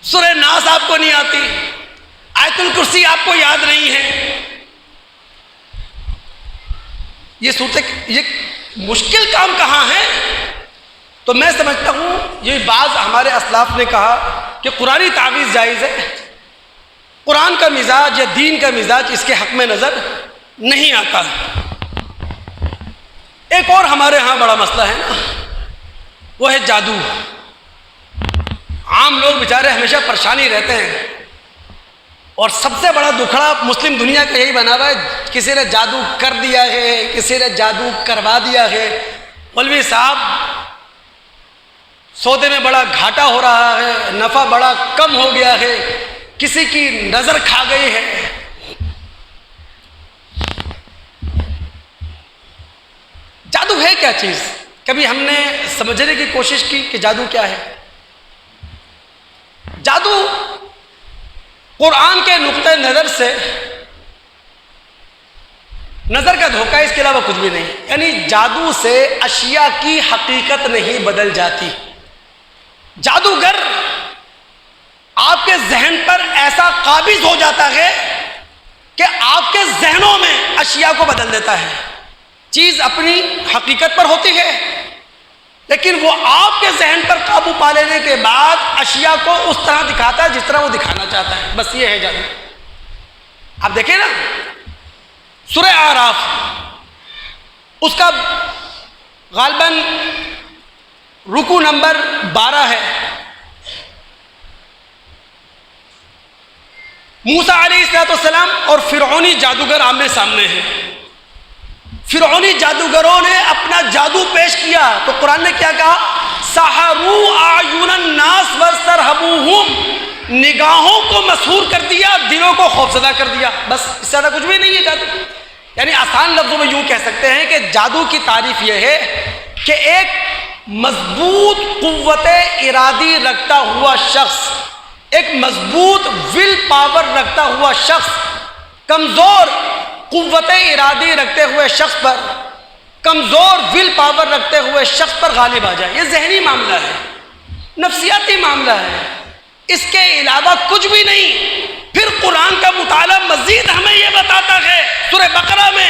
سورہ ناس آپ کو نہیں آتی، آیت الکرسی آپ کو یاد نہیں ہے۔ یہ مشکل کام کہاں ہے؟ تو میں سمجھتا ہوں یہ بعض ہمارے اسلاف نے کہا کہ قرآنی تعویذ جائز ہے، قرآن کا مزاج یا دین کا مزاج اس کے حق میں نظر نہیں آتا۔ ایک اور ہمارے ہاں بڑا مسئلہ ہے نا، وہ ہے جادو۔ عام لوگ بیچارے ہمیشہ پریشانی رہتے ہیں، اور سب سے بڑا دکھڑا مسلم دنیا کا یہی بنا ہوا ہے، کسی نے جادو کر دیا ہے، کسی نے جادو کروا دیا ہے، مولوی صاحب سودے میں بڑا گھاٹا ہو رہا ہے، نفع بڑا کم ہو گیا ہے، کسی کی نظر کھا گئی ہے۔ جادو ہے کیا چیز؟ کبھی ہم نے سمجھنے کی کوشش کی کہ جادو کیا ہے؟ جادو قرآن کے نقطۂ نظر سے نظر کا دھوکہ، اس کے علاوہ کچھ بھی نہیں۔ یعنی جادو سے اشیاء کی حقیقت نہیں بدل جاتی۔ جادوگر آپ کے ذہن پر ایسا قابض ہو جاتا ہے کہ آپ کے ذہنوں میں اشیاء کو بدل دیتا ہے۔ چیز اپنی حقیقت پر ہوتی ہے، لیکن وہ آپ کے ذہن پر قابو پا لینے کے بعد اشیاء کو اس طرح دکھاتا ہے جس طرح وہ دکھانا چاہتا ہے۔ بس یہ ہے جادو۔ آپ دیکھیں نا سورہ اعراف، اس کا غالباً رکوع نمبر 12 ہے۔ موسیٰ علیہ السلام اور فرعونی جادوگر آمنے سامنے ہیں۔ فرعونی جادوگروں نے اپنا جادو پیش کیا تو قرآن نے کیا کہا؟ سحروا اعین الناس واسترهبوهم، نگاہوں کو مسحور کر دیا، دلوں کو خوفزدہ کر دیا۔ بس اس سے زیادہ کچھ بھی نہیں ہے جادو۔ یعنی آسان لفظوں میں یوں کہہ سکتے ہیں کہ جادو کی تعریف یہ ہے کہ ایک مضبوط قوت ارادی رکھتا ہوا شخص، ایک مضبوط ول پاور رکھتا ہوا شخص کمزور قوت ارادی رکھتے ہوئے شخص پر، کمزور ول پاور رکھتے ہوئے شخص پر غالب آ جائے۔ یہ ذہنی معاملہ ہے، نفسیاتی معاملہ ہے، اس کے علاوہ کچھ بھی نہیں۔ پھر قرآن کا مطالعہ مزید ہمیں یہ بتاتا ہے سورہ بقرہ میں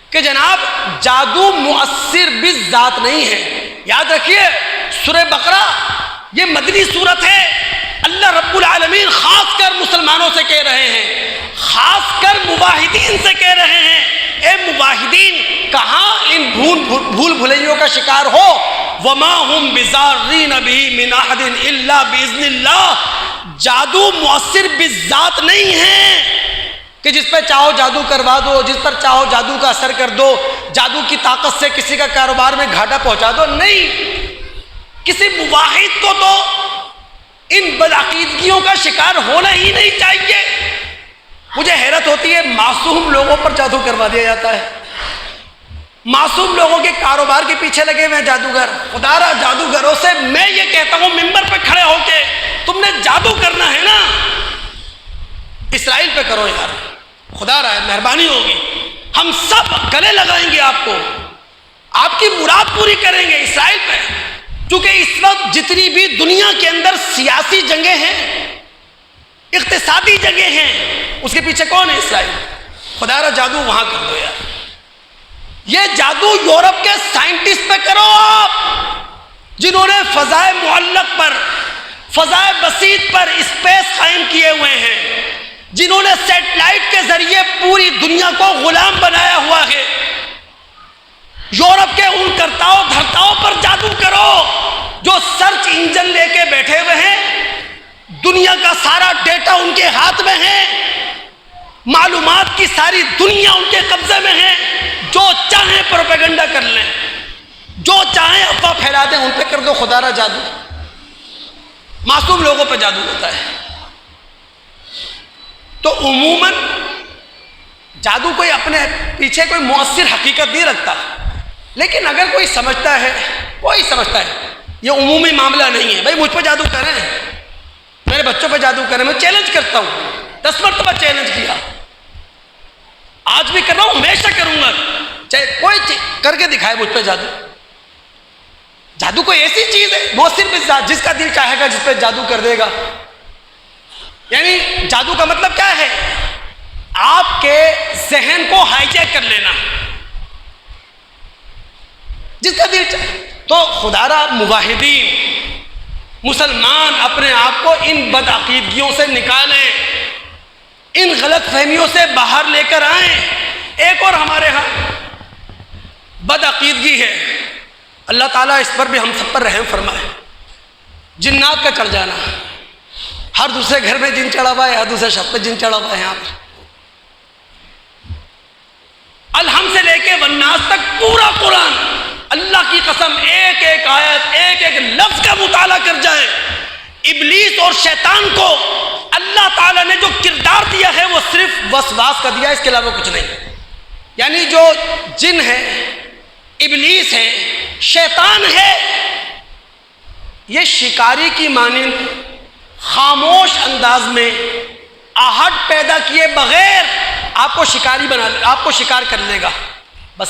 کہ جناب جادو مؤثر بالذات نہیں ہے۔ یاد رکھیے سورہ بقرہ یہ مدنی سورت ہے، اللہ رب العالمین خاص کر مسلمانوں سے کہہ رہے ہیں، خاص کر مواحدین سے کہہ رہے ہیں، اے مواحدین کہاں ان بھول بھلیوں کا شکار ہو۔ وما هم بضارین بہ من احد الا باذن اللہ، جادو مؤثر بالذات نہیں ہے کہ جس پہ چاہو جادو کروا دو، جس پر چاہو جادو کا اثر کر دو، جادو کی طاقت سے کسی کا کاروبار میں گھاٹا پہنچا دو۔ نہیں، کسی مواحد کو تو ان بدعقیدگیوں کا شکار ہونا ہی نہیں چاہیے۔ مجھے حیرت ہوتی ہے معصوم لوگوں پر جادو کروا دیا جاتا ہے، معصوم لوگوں کے کاروبار کے پیچھے لگے ہوئے ہیں جادوگر۔ خدا را جادوگروں سے میں یہ کہتا ہوں ممبر پہ کھڑے ہو کے، تم نے جادو کرنا ہے نا اسرائیل پہ کرو یار، خدا را مہربانی ہوگی، ہم سب گلے لگائیں گے آپ کو، آپ کی مراد پوری کریں گے اسرائیل پہ۔ کیونکہ اس وقت جتنی بھی دنیا کے اندر سیاسی جنگیں ہیں، اقتصادی جنگیں ہیں، اس کے پیچھے کون ہے؟ اسرائیل۔ خدا را جادو وہاں کر دو یار، یہ جادو یورپ کے سائنٹسٹ پہ کرو آپ، جنہوں نے فضائے معلق پر، فضائے بسیط پر اسپیس قائم کیے ہوئے ہیں، جنہوں نے سیٹلائٹ کے ذریعے پوری دنیا کو غلام بنایا ہوا ہے۔ یورپ کے ان کرتاؤں دھرتاؤں پر جادو کرو جو سرچ انجن لے کے بیٹھے ہوئے ہیں، دنیا کا سارا ڈیٹا ان کے ہاتھ میں ہے، معلومات کی ساری دنیا ان کے قبضے میں ہے، جو چاہیں پروپیگنڈا کر لیں، جو چاہیں افواہ پھیلا دیں، ان پہ کر دو خدا را جادو۔ معصوم لوگوں پہ جادو ہوتا ہے۔ تو عموماً جادو کوئی اپنے پیچھے کوئی مؤثر حقیقت نہیں رکھتا، لیکن اگر کوئی سمجھتا ہے، کوئی سمجھتا ہے یہ عمومی معاملہ نہیں ہے، بھائی مجھ پہ جادو کریں، میرے بچوں پہ جادو کریں، میں چیلنج کرتا ہوں، 10 مرتبہ چیلنج کیا، آج بھی کر رہا ہوں، ہمیشہ کروں گا، چاہے کوئی کر کے دکھائے مجھ پہ جادو۔ جادو کوئی ایسی چیز ہے مؤثر بھی، جس کا دل چاہے گا جس پہ جادو کر دے گا۔ یعنی جادو کا مطلب کیا ہے؟ آپ کے ذہن کو ہائی جیک کر لینا، جس کا دل چاہے۔ تو خدا را موحدین مسلمان اپنے آپ کو ان بد عقیدگیوں سے نکالیں، ان غلط فہمیوں سے باہر لے کر آئیں۔ ایک اور ہمارے ہاں بد عقیدگی ہے، اللہ تعالیٰ اس پر بھی ہم سب پر رحم فرمائے، جنات کا چڑھ جانا۔ ہر دوسرے گھر میں جن چڑھا ہوا ہے، ہر دوسرے شخص پہ جن چڑھا ہوا ہے۔ یہاں پر الحم سے لے کے والناس تک پورا قرآن، اللہ کی قسم ایک ایک آیت، ایک ایک لفظ کا مطالعہ کر جائیں۔ ابلیس اور شیطان کو اللہ تعالیٰ نے جو کردار دیا ہے وہ صرف وسواس کا دیا، اس کے علاوہ کچھ نہیں۔ یعنی جو جن ہے، ابلیس ہے، شیطان ہے، یہ شکاری کی مانند خاموش انداز میں آہٹ پیدا کیے بغیر آپ کو شکاری بنا لے، آپ کو شکار کر لے گا، بس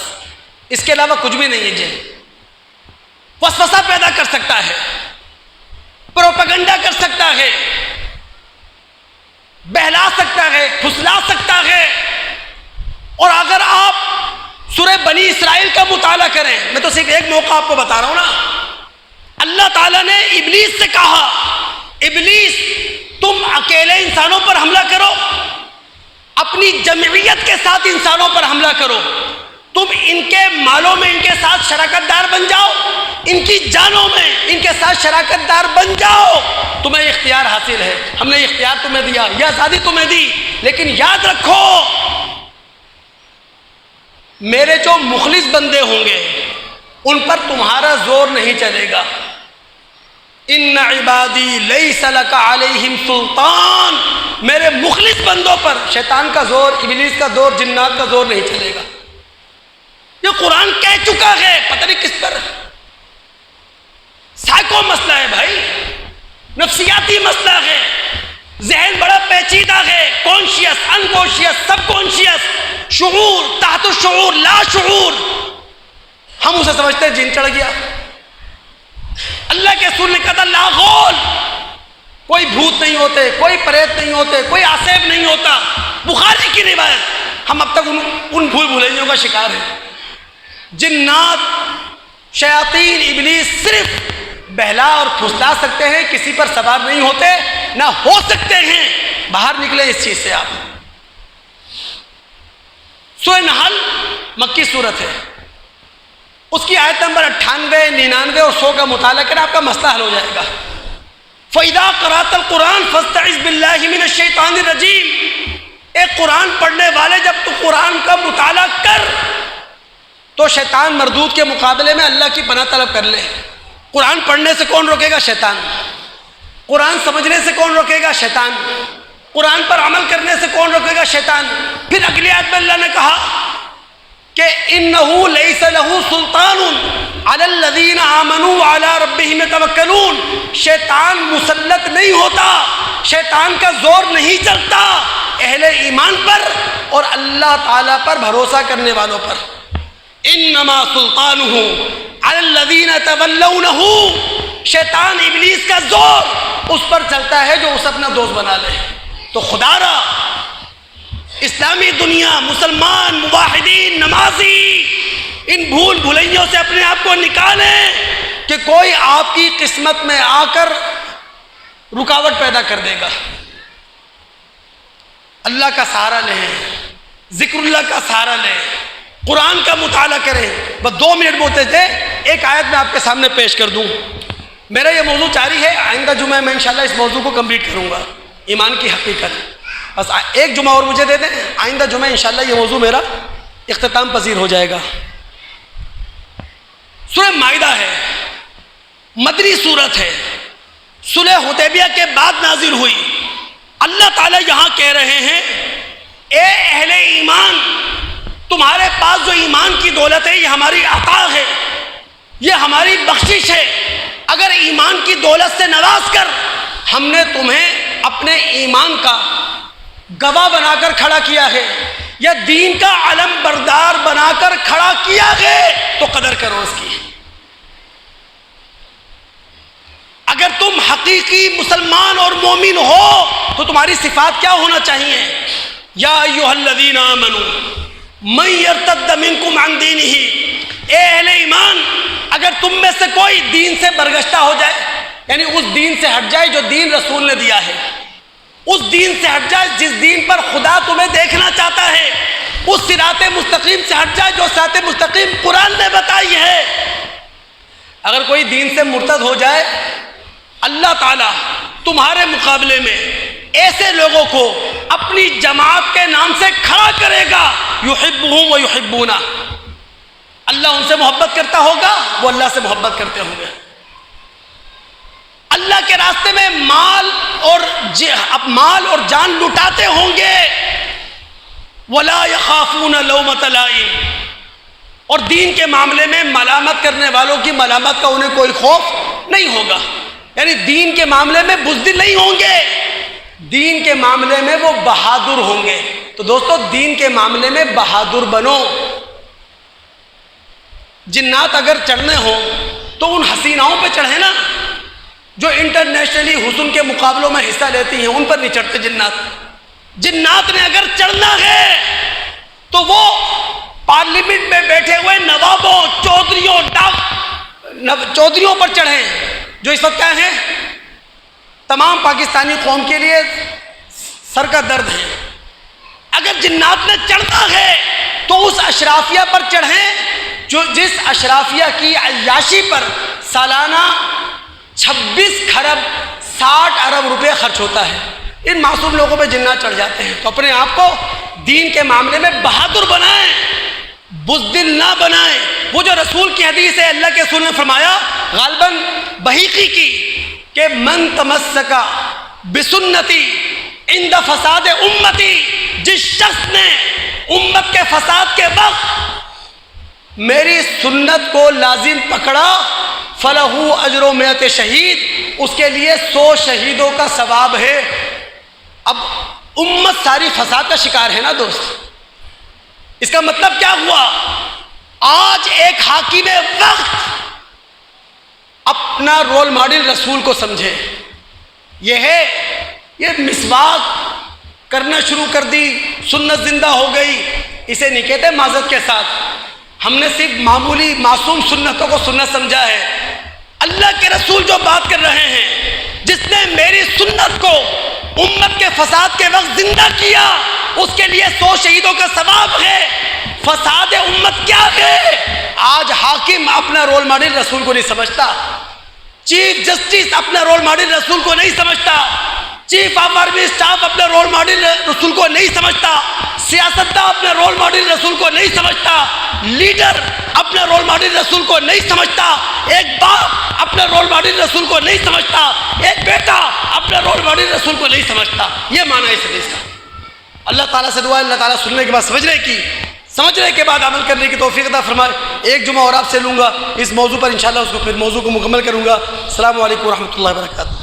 اس کے علاوہ کچھ بھی نہیں ہے۔ جن وسوسہ پیدا کر سکتا ہے، پروپیگنڈا کر سکتا ہے، بہلا سکتا ہے، پھسلا سکتا ہے۔ اور اگر آپ سورہ بنی اسرائیل کا مطالعہ کریں، میں تو صرف ایک موقع آپ کو بتا رہا ہوں نا، اللہ تعالیٰ نے ابلیس سے کہا، ابلیس تم اکیلے انسانوں پر حملہ کرو، اپنی جمعیت کے ساتھ انسانوں پر حملہ کرو، تم ان کے مالوں میں ان کے ساتھ شراکت دار بن جاؤ، ان کی جانوں میں ان کے ساتھ شراکت دار بن جاؤ، تمہیں اختیار حاصل ہے، ہم نے اختیار تمہیں دیا، یہ آزادی تمہیں دی، لیکن یاد رکھو میرے جو مخلص بندے ہوں گے ان پر تمہارا زور نہیں چلے گا۔ ان عبادی لیس لک علیہم سلطان، میرے مخلص بندوں پر شیطان کا زور، ابلیس کا زور، جنات کا زور نہیں چلے گا۔ یہ قرآن کہہ چکا ہے، پتہ نہیں کس پر سائیکو مسئلہ ہے بھائی، نفسیاتی مسئلہ ہے، ذہن بڑا پیچیدہ ہے، کانشیس، انکانشیس، سب کانشیس، شعور، تحت الشعور، لا شعور، ہم اسے سمجھتے ہیں جن چڑھ گیا۔ اللہ کے رسول نے کہا تھا لا غول، کوئی بھوت نہیں ہوتے، کوئی پریت نہیں ہوتے، کوئی آسیب نہیں ہوتا، بخاری کی روایت۔ ہم اب تک ان بھول بھلائیوں کا شکار ہیں۔ جنات، شیاطین، ابلیس صرف بہلا اور پھسلا سکتے ہیں، کسی پر سوار نہیں ہوتے، نہ ہو سکتے ہیں۔ باہر نکلے اس چیز سے آپ۔ سورہ نحل مکی صورت ہے، اس کی آیت نمبر 98، 99 اور 100 کا مطالعہ کریں، آپ کا مسئلہ حل ہو جائے گا۔ فَإِذَا قَرَأْتَ الْقُرْآنَ فَاسْتَعِذْ بِاللَّهِ مِنَ الشَّيْطَانِ الرَّجِيمِ، ایک قرآن پڑھنے والے جب تو قرآن کا مطالعہ کر تو شیطان مردود کے مقابلے میں اللہ کی پناہ طلب کر لے۔ قرآن پڑھنے سے کون روکے گا؟ شیطان۔ قرآن سمجھنے سے کون روکے گا؟ شیطان۔ قرآن پر عمل کرنے سے کون روکے گا؟ شیطان۔ پھر اگلی آیت میں اللہ نے کہا کہ انہو لیس لہو سلطان علی الذین آمنوا وعلی ربہم یتوکلون، شیطان مسلط نہیں ہوتا، شیطان کا زور نہیں چلتا اہل ایمان پر اور اللہ تعالیٰ پر بھروسہ کرنے والوں پر۔ انما سلطانہ علی الذین یتولونہ، شیطان ابلیس کا زور اس پر چلتا ہے جو اسے اپنا دوست بنا لے۔ تو خدا را اسلامی دنیا، مسلمان، مواحدین، نمازی، ان بھول بھلائیوں سے اپنے آپ کو نکالیں کہ کوئی آپ کی قسمت میں آ کر رکاوٹ پیدا کر دے گا۔ اللہ کا سہارا لیں، ذکر اللہ کا سہارا لیں، قرآن کا مطالعہ کریں۔ بس 2 منٹ بولتے تھے، ایک آیت میں آپ کے سامنے پیش کر دوں۔ میرا یہ موضوع جاری ہے، آئندہ جمعہ میں انشاءاللہ اس موضوع کو کمپلیٹ کروں گا، ایمان کی حقیقت۔ بس ایک جمعہ اور مجھے دے دیں، آئندہ جمعہ انشاءاللہ یہ موضوع میرا اختتام پذیر ہو جائے گا۔ سورہ مائدہ ہے، مدنی سورت ہے، صلح حدیبیہ کے بعد نازل ہوئی۔ اللہ تعالیٰ یہاں کہہ رہے ہیں، اے اہل ایمان، تمہارے پاس جو ایمان کی دولت ہے یہ ہماری عطا ہے، یہ ہماری بخشش ہے۔ اگر ایمان کی دولت سے نواز کر ہم نے تمہیں اپنے ایمان کا گواہ بنا کر کھڑا کیا ہے یا دین کا علم بردار بنا کر کھڑا کیا ہے تو قدر کرو اس کی۔ اگر تم حقیقی مسلمان اور مومن ہو تو تمہاری صفات کیا ہونا چاہیے؟ یا ایھا الذین آمنوا من یرتد منکم عن دینہ، اے اہل ایمان، اگر تم میں سے کوئی دین سے برگشتہ ہو جائے، یعنی اس دین سے ہٹ جائے جو دین رسول نے دیا ہے، اس دین سے ہٹ جائے جس دین پر خدا تمہیں دیکھنا چاہتا ہے، اس صراط مستقیم سے ہٹ جائے جو صراط مستقیم قرآن نے بتائی ہے۔ اگر کوئی دین سے مرتد ہو جائے، اللہ تعالیٰ تمہارے مقابلے میں ایسے لوگوں کو اپنی جماعت کے نام سے کھڑا کرے گا، یحبہم و یحبونہ، اللہ ان سے محبت کرتا ہوگا، وہ اللہ سے محبت کرتے ہوں گے۔ اللہ کے راستے میں مال اور جان لٹاتے ہوں گے، ولا یخافون لومۃ لائم، اور دین کے معاملے میں ملامت کرنے والوں کی ملامت کا انہیں کوئی خوف نہیں ہوگا، یعنی دین کے معاملے میں بزدل نہیں ہوں گے، دین کے معاملے میں وہ بہادر ہوں گے۔ تو دوستو، دین کے معاملے میں بہادر بنو۔ جنات اگر چڑھنے ہوں تو ان حسیناؤں پہ چڑھے نا جو انٹرنیشنلی حسن کے مقابلوں میں حصہ لیتی ہیں، ان پر نہیں چڑھتے جنات۔ جنات نے اگر چڑھنا ہے تو وہ پارلیمنٹ میں بیٹھے ہوئے نوابوں، چودھریوں پر چڑھیں، جو اس وقت کیا ہیں، تمام پاکستانی قوم کے لیے سر کا درد ہے۔ اگر جنات نے چڑھنا ہے تو اس اشرافیہ پر چڑھیں جو جس اشرافیہ کی عیاشی پر سالانہ 26 خرب 60 ارب روپے خرچ ہوتا ہے۔ ان معصوم لوگوں پہ جنات چڑھ جاتے ہیں۔ تو اپنے آپ کو دین کے معاملے میں بہادر بنائیں، بزدل نہ بنائیں۔ وہ جو رسول کی حدیث ہے، اللہ کے رسول نے فرمایا، غالباً بحیقی کی، کہ من تمسک بسنتی عند فساد امتی، جس شخص نے امت کے فساد کے وقت میری سنت کو لازم پکڑا، فلہ اجر 100 شہید، اس کے لیے 100 شہیدوں کا ثواب ہے۔ اب امت ساری فساد کا شکار ہے نا دوست۔ اس کا مطلب کیا ہوا؟ آج ایک حاکم وقت اپنا رول ماڈل رسول کو سمجھے، یہ مسواک کرنا شروع کر دی، سنت زندہ ہو گئی، اسے نہیں کہتے معذرت کے ساتھ، ہم نے صرف معمولی معصوم سنتوں کو سنت سمجھا ہے۔ اللہ کے رسول جو بات کر رہے ہیں، جس نے میری سنت کو امت کے فساد کے وقت زندہ کیا، اس کے لیے 100 شہیدوں کا ثواب ہے۔ فساد امت کیا ہے؟ آج حاکم اپنا رول ماڈل رسول کو نہیں سمجھتا، چیف جسٹس اپنا رول ماڈل رسول کو نہیں سمجھتا، چیف آف آرمی اسٹاف اپنا رول ماڈل رسول کو نہیں سمجھتا، سیاستداں اپنا رول ماڈل رسول کو نہیں سمجھتا، لیڈر اپنا رول ماڈل رسول کو نہیں سمجھتا، ایک باپ اپنا رول ماڈل رسول کو نہیں سمجھتا، ایک بیٹا اپنا رول ماڈل رسول کو نہیں سمجھتا۔ یہ معنی ہے اس حدیث کا۔ اللہ تعالیٰ سے دعا ہے اللہ تعالیٰ سننے کے بعد سمجھنے کے بعد عمل کرنے کی توفیق عطا فرمائے۔ ایک جمعہ اور آپ سے لوں گا اس موضوع پر، انشاءاللہ اس کو پھر موضوع کو مکمل کروں گا۔ السلام علیکم ورحمۃ اللہ وبرکاتہ۔